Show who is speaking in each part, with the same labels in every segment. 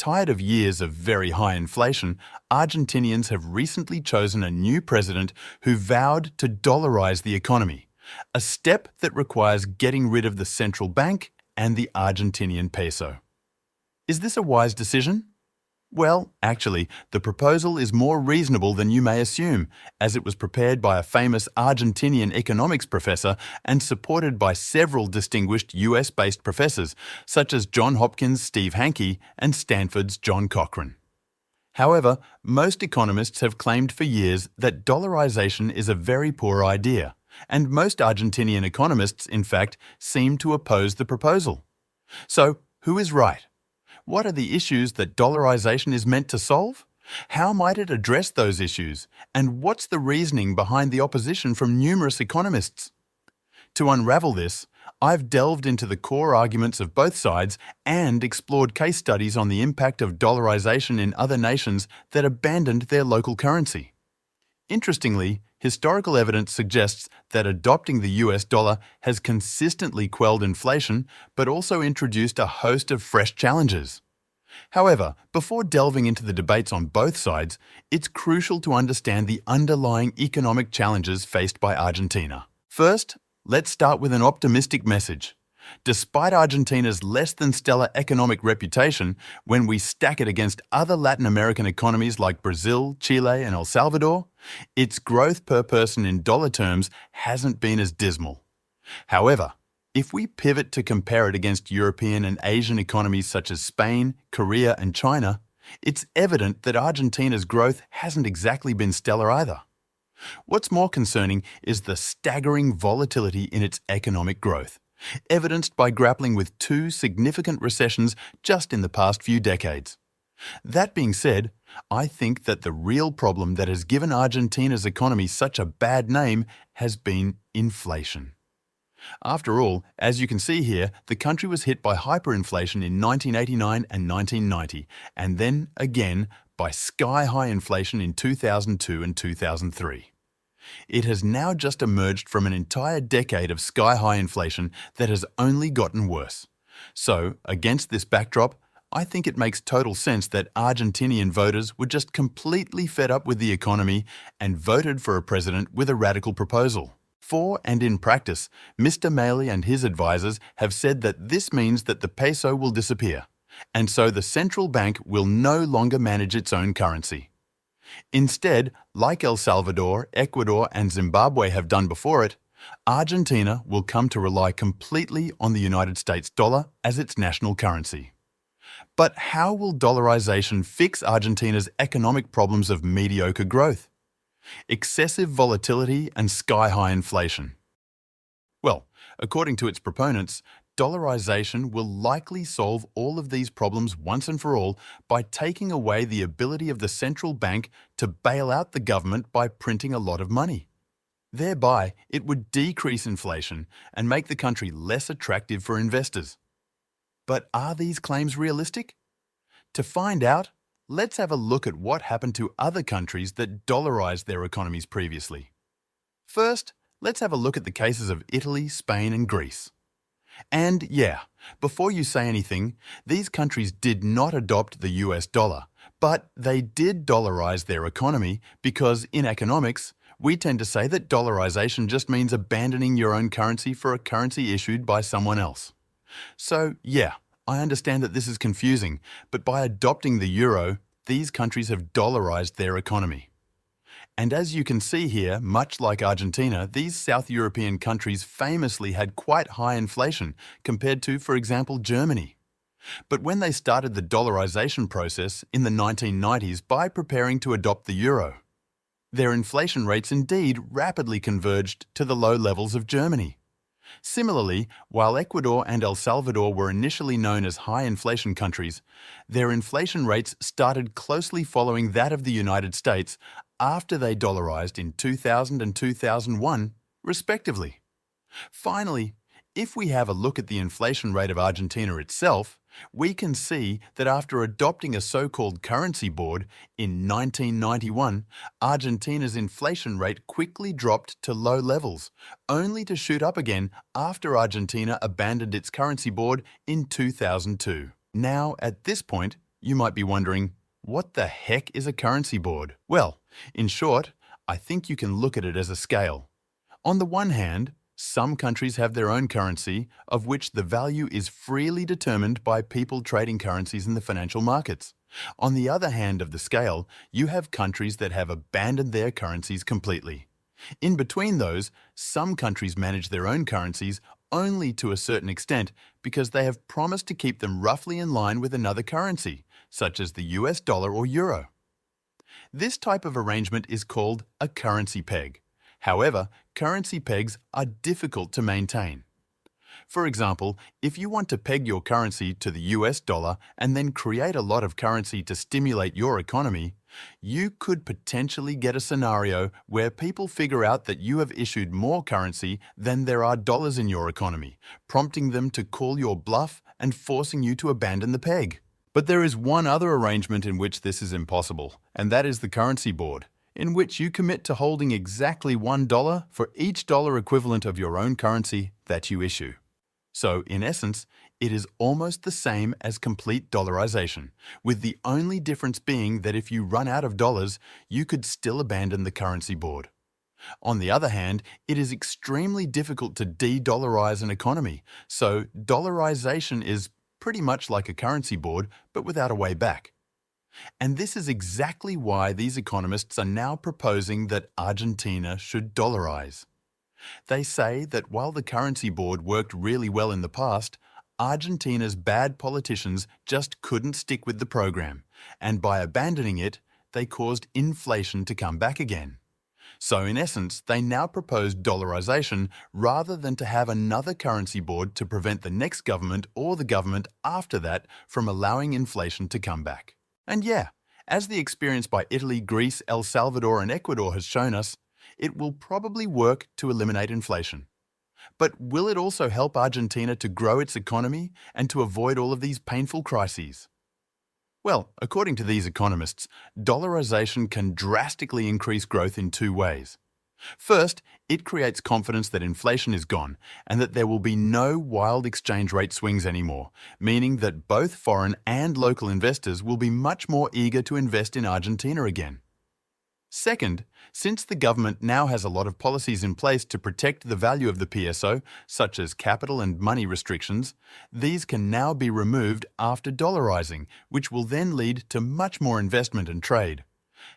Speaker 1: Tired of years of very high inflation, Argentinians have recently chosen a new president who vowed to dollarize the economy, a step that requires getting rid of the central bank and the Argentinian peso. Is this a wise decision? Well, actually, the proposal is more reasonable than you may assume, as it was prepared by a famous Argentinian economics professor and supported by several distinguished US-based professors, such as Johns Hopkins' Steve Hanke and Stanford's John Cochrane. However, most economists have claimed for years that dollarization is a very poor idea, and most Argentinian economists, in fact, seem to oppose the proposal. So, who is right? What are the issues that dollarization is meant to solve? How might it address those issues? And what's the reasoning behind the opposition from numerous economists? To unravel this, I've delved into the core arguments of both sides and explored case studies on the impact of dollarization in other nations that abandoned their local currency. Interestingly, historical evidence suggests that adopting the US dollar has consistently quelled inflation, but also introduced a host of fresh challenges. However, before delving into the debates on both sides, it's crucial to understand the underlying economic challenges faced by Argentina. First, let's start with an optimistic message. Despite Argentina's less than stellar economic reputation, when we stack it against other Latin American economies like Brazil, Chile, and El Salvador, its growth per person in dollar terms hasn't been as dismal. However, if we pivot to compare it against European and Asian economies such as Spain, Korea, and China, it's evident that Argentina's growth hasn't exactly been stellar either. What's more concerning is the staggering volatility in its economic growth, evidenced by grappling with two significant recessions just in the past few decades. That being said, I think that the real problem that has given Argentina's economy such a bad name has been inflation. After all, as you can see here, the country was hit by hyperinflation in 1989 and 1990, and then again by sky-high inflation in 2002 and 2003. It has now just emerged from an entire decade of sky-high inflation that has only gotten worse. So, against this backdrop, I think it makes total sense that Argentinian voters were just completely fed up with the economy and voted for a president with a radical proposal. For and in practice, Mr. Milei and his advisors have said that this means that the peso will disappear, and so the central bank will no longer manage its own currency. Instead, like El Salvador, Ecuador, and Zimbabwe have done before it, Argentina will come to rely completely on the United States dollar as its national currency. But how will dollarization fix Argentina's economic problems of mediocre growth, excessive volatility, and sky-high inflation? Well, according to its proponents, dollarization will likely solve all of these problems once and for all by taking away the ability of the central bank to bail out the government by printing a lot of money. Thereby, it would decrease inflation and make the country less attractive for investors. But are these claims realistic? To find out, let's have a look at what happened to other countries that dollarized their economies previously. First, let's have a look at the cases of Italy, Spain, and Greece. And yeah, before you say anything, these countries did not adopt the US dollar, but they did dollarize their economy because in economics, we tend to say that dollarization just means abandoning your own currency for a currency issued by someone else. So yeah, I understand that this is confusing, but by adopting the euro, these countries have dollarized their economy. And as you can see here, much like Argentina, these South European countries famously had quite high inflation compared to, for example, Germany. But when they started the dollarization process in the 1990s by preparing to adopt the euro, their inflation rates indeed rapidly converged to the low levels of Germany. Similarly, while Ecuador and El Salvador were initially known as high inflation countries, their inflation rates started closely following that of the United States after they dollarized in 2000 and 2001, respectively. Finally, if we have a look at the inflation rate of Argentina itself, we can see that after adopting a so-called currency board in 1991, Argentina's inflation rate quickly dropped to low levels, only to shoot up again after Argentina abandoned its currency board in 2002. Now, at this point, You might be wondering, what the heck is a currency board? Well, in short, I think you can look at it as a scale. On the one hand, some countries have their own currency, of which the value is freely determined by people trading currencies in the financial markets. On the other hand of the scale, you have countries that have abandoned their currencies completely. In between those, some countries manage their own currencies only to a certain extent because they have promised to keep them roughly in line with another currency, such as the US dollar or euro. This type of arrangement is called a currency peg. However, currency pegs are difficult to maintain. For example, if you want to peg your currency to the US dollar and then create a lot of currency to stimulate your economy, you could potentially get a scenario where people figure out that you have issued more currency than there are dollars in your economy, prompting them to call your bluff and forcing you to abandon the peg. But there is one other arrangement in which this is impossible, and that is the currency board, in which you commit to holding exactly $1 for each dollar equivalent of your own currency that you issue. So, in essence, it is almost the same as complete dollarization, with the only difference being that if you run out of dollars, you could still abandon the currency board. On the other hand, it is extremely difficult to de-dollarize an economy, so dollarization is pretty much like a currency board, but without a way back. And this is exactly why these economists are now proposing that Argentina should dollarize. They say that while the currency board worked really well in the past, Argentina's bad politicians just couldn't stick with the program, and by abandoning it, they caused inflation to come back again. So in essence, they now propose dollarization rather than to have another currency board to prevent the next government or the government after that from allowing inflation to come back. And yeah, as the experience by Italy, Greece, El Salvador and Ecuador has shown us, it will probably work to eliminate inflation. But will it also help Argentina to grow its economy and to avoid all of these painful crises? Well, according to these economists, dollarization can drastically increase growth in two ways. First, it creates confidence that inflation is gone and that there will be no wild exchange rate swings anymore, meaning that both foreign and local investors will be much more eager to invest in Argentina again. Second, since the government now has a lot of policies in place to protect the value of the peso, such as capital and money restrictions, these can now be removed after dollarizing, which will then lead to much more investment and trade.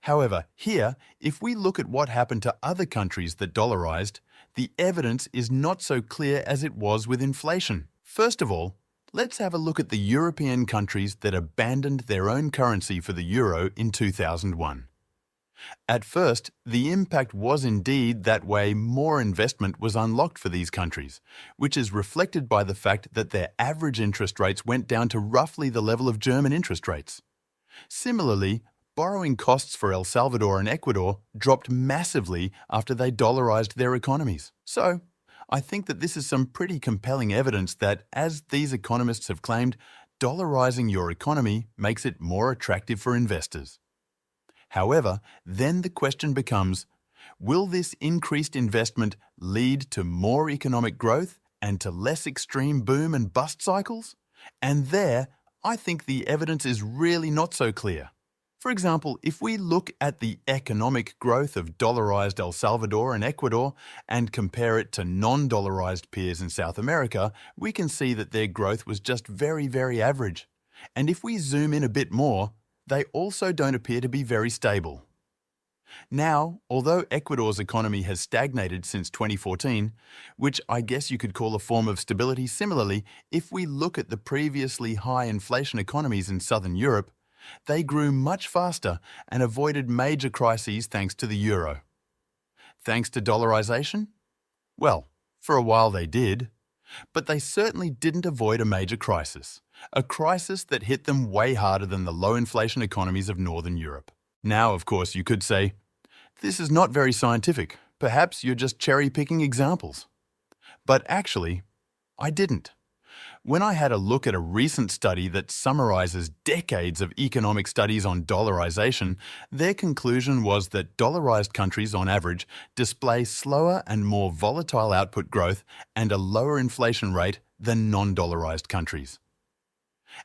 Speaker 1: However, here, if we look at what happened to other countries that dollarized, the evidence is not so clear as it was with inflation. First of all, let's have a look at the European countries that abandoned their own currency for the euro in 2001. At first, the impact was indeed that way more investment was unlocked for these countries, which is reflected by the fact that their average interest rates went down to roughly the level of German interest rates. Similarly, borrowing costs for El Salvador and Ecuador dropped massively after they dollarized their economies. So, I think that this is some pretty compelling evidence that, as these economists have claimed, dollarizing your economy makes it more attractive for investors. However, then the question becomes, will this increased investment lead to more economic growth and to less extreme boom and bust cycles? And there, I think the evidence is really not so clear. For example, if we look at the economic growth of dollarized El Salvador and Ecuador and compare it to non-dollarized peers in South America, we can see that their growth was just very, very average. And if we zoom in a bit more, they also don't appear to be very stable. Now, although Ecuador's economy has stagnated since 2014, which I guess you could call a form of stability, similarly, if we look at the previously high inflation economies in Southern Europe, they grew much faster and avoided major crises thanks to the euro. Thanks to dollarization? Well, for a while they did. But they certainly didn't avoid a major crisis that hit them way harder than the low inflation economies of Northern Europe. Now, of course, you could say, this is not very scientific. Perhaps you're just cherry-picking examples. But actually, I didn't. When I had a look at a recent study that summarizes decades of economic studies on dollarization, their conclusion was that dollarized countries on average display slower and more volatile output growth and a lower inflation rate than non-dollarized countries.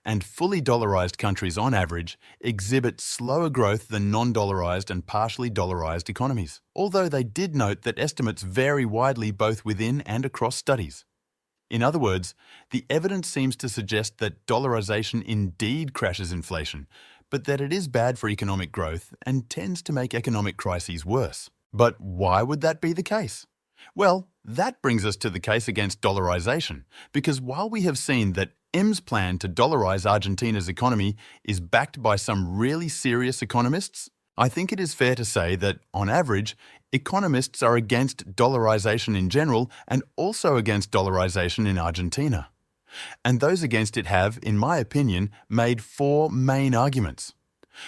Speaker 1: and fully dollarized countries on average exhibit slower growth than non-dollarized and partially dollarized economies, although they did note that estimates vary widely both within and across studies. In other words, the evidence seems to suggest that dollarization indeed crashes inflation, but that it is bad for economic growth and tends to make economic crises worse. But why would that be the case? Well, that brings us to the case against dollarization, because while we have seen that Im's plan to dollarize Argentina's economy is backed by some really serious economists, I think it is fair to say that, on average, economists are against dollarization in general and also against dollarization in Argentina. And those against it have, in my opinion, made four main arguments.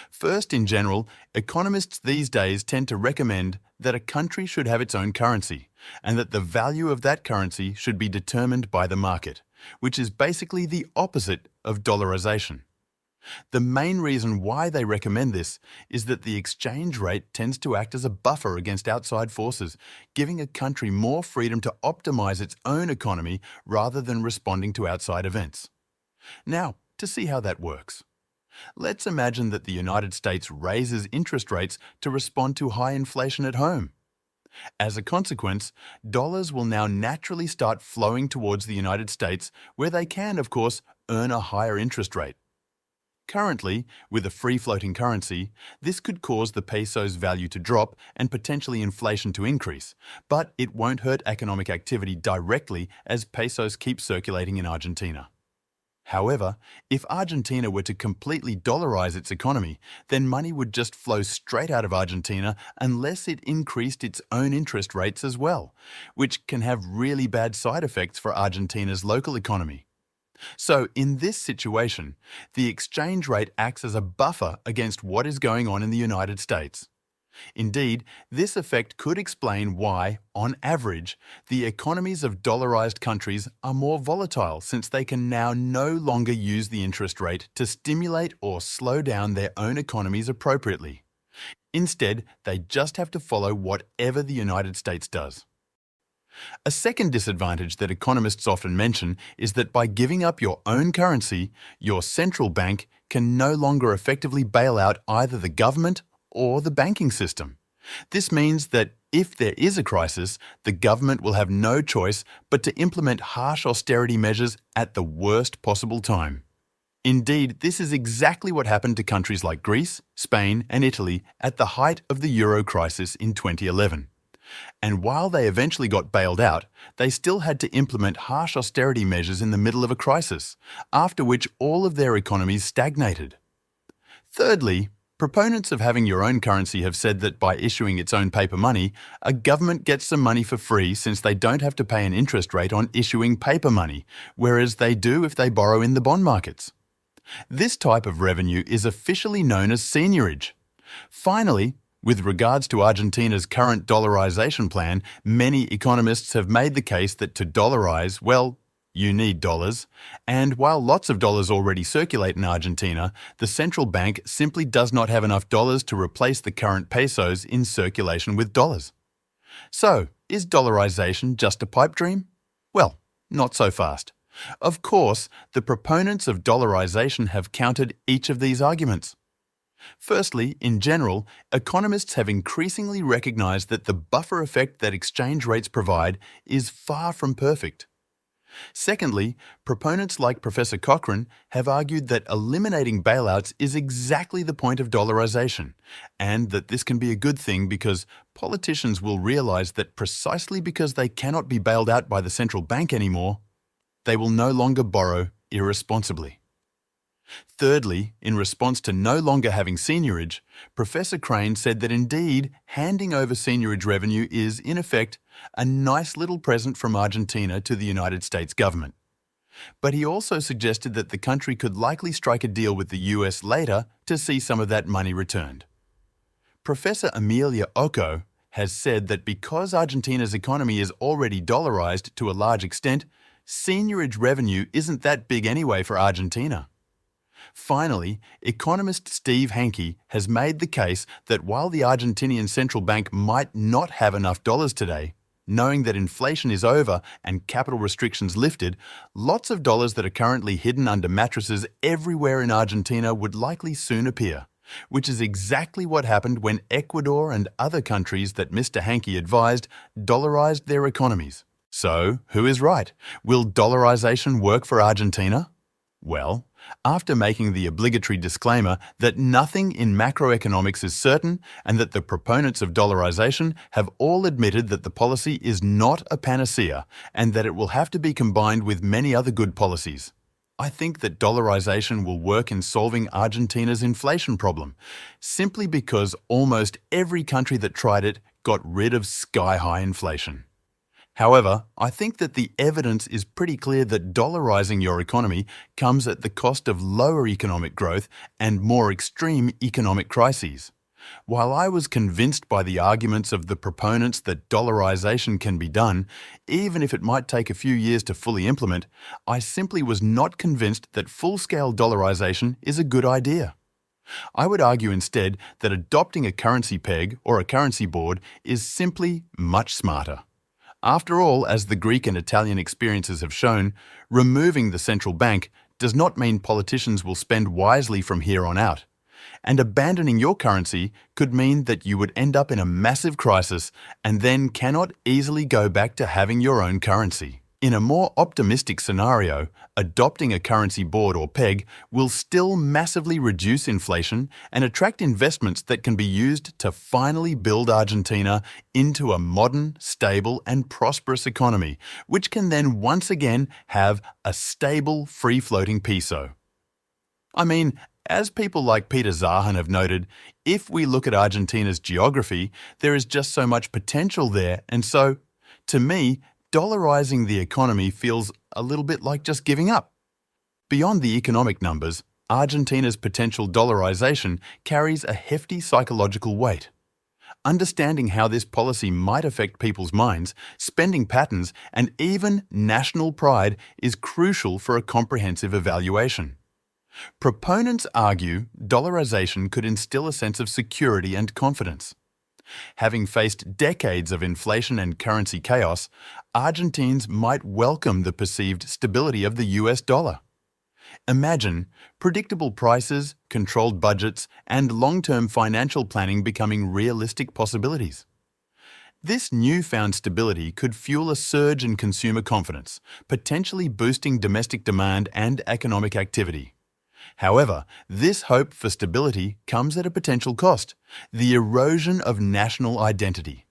Speaker 1: First, in general, economists these days tend to recommend that a country should have its own currency, and that the value of that currency should be determined by the market, which is basically the opposite of dollarization. The main reason why they recommend this is that the exchange rate tends to act as a buffer against outside forces, giving a country more freedom to optimize its own economy rather than responding to outside events. Now, to see how that works. Let's imagine that the United States raises interest rates to respond to high inflation at home. As a consequence, dollars will now naturally start flowing towards the United States, where they can, of course, earn a higher interest rate. Currently, with a free-floating currency, this could cause the peso's value to drop and potentially inflation to increase, but it won't hurt economic activity directly as pesos keep circulating in Argentina. However, if Argentina were to completely dollarize its economy, then money would just flow straight out of Argentina unless it increased its own interest rates as well, which can have really bad side effects for Argentina's local economy. So, in this situation, the exchange rate acts as a buffer against what is going on in the United States. Indeed, this effect could explain why, on average, the economies of dollarized countries are more volatile, since they can now no longer use the interest rate to stimulate or slow down their own economies appropriately. Instead, they just have to follow whatever the United States does. A second disadvantage that economists often mention is that by giving up your own currency, your central bank can no longer effectively bail out either the government or the banking system. This means that if there is a crisis, the government will have no choice but to implement harsh austerity measures at the worst possible time. Indeed, this is exactly what happened to countries like Greece, Spain, and Italy at the height of the euro crisis in 2011. And while they eventually got bailed out, they still had to implement harsh austerity measures in the middle of a crisis, after which all of their economies stagnated. Thirdly, proponents of having your own currency have said that by issuing its own paper money, a government gets some money for free since they don't have to pay an interest rate on issuing paper money, whereas they do if they borrow in the bond markets. This type of revenue is officially known as seigniorage. Finally, with regards to Argentina's current dollarization plan, many economists have made the case that to dollarize, well, you need dollars. And while lots of dollars already circulate in Argentina, the central bank simply does not have enough dollars to replace the current pesos in circulation with dollars. So, is dollarization just a pipe dream? Well, not so fast. Of course, the proponents of dollarization have countered each of these arguments. Firstly, in general, economists have increasingly recognized that the buffer effect that exchange rates provide is far from perfect. Secondly, proponents like Professor Cochrane have argued that eliminating bailouts is exactly the point of dollarization, and that this can be a good thing because politicians will realize that precisely because they cannot be bailed out by the central bank anymore, they will no longer borrow irresponsibly. Thirdly, in response to no longer having seigniorage, Professor Crane said that indeed, handing over seigniorage revenue is, in effect, a nice little present from Argentina to the United States government. But he also suggested that the country could likely strike a deal with the US later to see some of that money returned. Professor Emilia Occo has said that because Argentina's economy is already dollarized to a large extent, seigniorage revenue isn't that big anyway for Argentina. Finally, economist Steve Hanke has made the case that while the Argentinian central bank might not have enough dollars today, Knowing that inflation is over and capital restrictions lifted, lots of dollars that are currently hidden under mattresses everywhere in Argentina would likely soon appear, which is exactly what happened when Ecuador and other countries that Mr. Hankey advised dollarized their economies. So, who is right? Will dollarization work for Argentina? Well, after making the obligatory disclaimer that nothing in macroeconomics is certain and that the proponents of dollarization have all admitted that the policy is not a panacea and that it will have to be combined with many other good policies, I think that dollarization will work in solving Argentina's inflation problem, simply because almost every country that tried it got rid of sky-high inflation. However, I think that the evidence is pretty clear that dollarizing your economy comes at the cost of lower economic growth and more extreme economic crises. While I was convinced by the arguments of the proponents that dollarization can be done, even if it might take a few years to fully implement, I simply was not convinced that full-scale dollarization is a good idea. I would argue instead that adopting a currency peg or a currency board is simply much smarter. After all, as the Greek and Italian experiences have shown, removing the central bank does not mean politicians will spend wisely from here on out. And abandoning your currency could mean that you would end up in a massive crisis and then cannot easily go back to having your own currency. In a more optimistic scenario, adopting a currency board or peg will still massively reduce inflation and attract investments that can be used to finally build Argentina into a modern, stable and prosperous economy, which can then once again have a stable, free-floating peso. I mean, as people like Peter Zahan have noted, if we look at Argentina's geography, there is just so much potential there, and so, to me, dollarizing the economy feels a little bit like just giving up. Beyond the economic numbers, Argentina's potential dollarization carries a hefty psychological weight. Understanding how this policy might affect people's minds, spending patterns, and even national pride is crucial for a comprehensive evaluation. Proponents argue dollarization could instill a sense of security and confidence. Having faced decades of inflation and currency chaos, Argentines might welcome the perceived stability of the US dollar. Imagine predictable prices, controlled budgets, and long-term financial planning becoming realistic possibilities. This newfound stability could fuel a surge in consumer confidence, potentially boosting domestic demand and economic activity. However, this hope for stability comes at a potential cost: the erosion of national identity.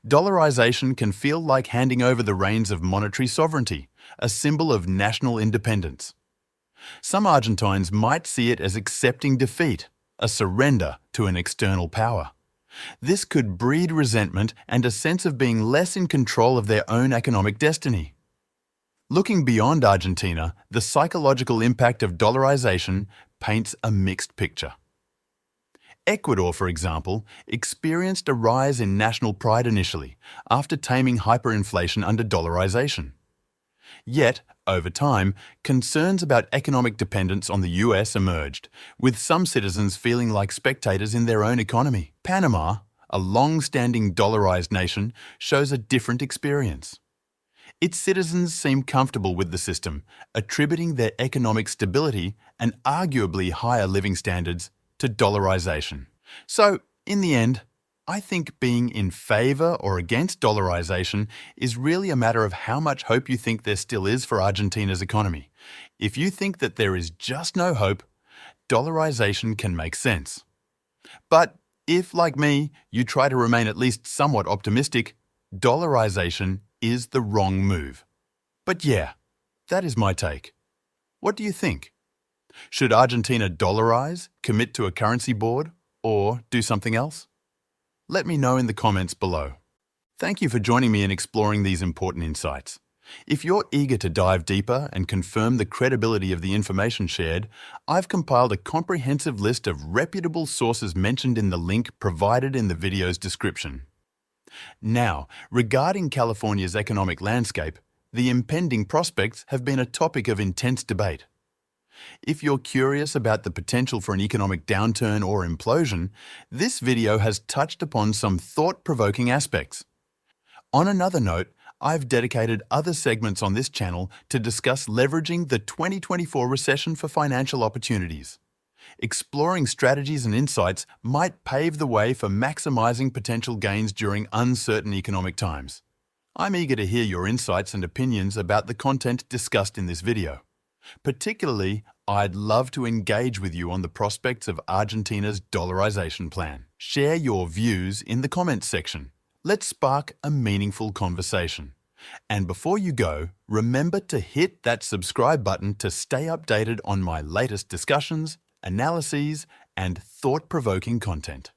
Speaker 1: Dollarization can feel like handing over the reins of monetary sovereignty, a symbol of national independence. Some Argentines might see it as accepting defeat, a surrender to an external power. This could breed resentment and a sense of being less in control of their own economic destiny. Looking beyond Argentina, the psychological impact of dollarization paints a mixed picture. Ecuador, for example, experienced a rise in national pride initially, after taming hyperinflation under dollarization. Yet, over time, concerns about economic dependence on the US emerged, with some citizens feeling like spectators in their own economy. Panama, a long-standing dollarized nation, shows a different experience. Its citizens seem comfortable with the system, attributing their economic stability and arguably higher living standards to dollarization. So, in the end, I think being in favor or against dollarization is really a matter of how much hope you think there still is for Argentina's economy. If you think that there is just no hope, dollarization can make sense. But if, like me, you try to remain at least somewhat optimistic, dollarization is the wrong move. But yeah, that is my take. What do you think? Should Argentina dollarize, commit to a currency board, or do something else? Let me know in the comments below. Thank you for joining me in exploring these important insights. If you're eager to dive deeper and confirm the credibility of the information shared, I've compiled a comprehensive list of reputable sources mentioned in the link provided in the video's description. Now, regarding California's economic landscape, the impending prospects have been a topic of intense debate. If you're curious about the potential for an economic downturn or implosion, this video has touched upon some thought-provoking aspects. On another note, I've dedicated other segments on this channel to discuss leveraging the 2024 recession for financial opportunities. Exploring strategies and insights might pave the way for maximizing potential gains during uncertain economic times. I'm eager to hear your insights and opinions about the content discussed in this video. Particularly, I'd love to engage with you on the prospects of Argentina's dollarization plan. Share your views in the comments section. Let's spark a meaningful conversation. And before you go, remember to hit that subscribe button to stay updated on my latest discussions, analyses, and thought-provoking content.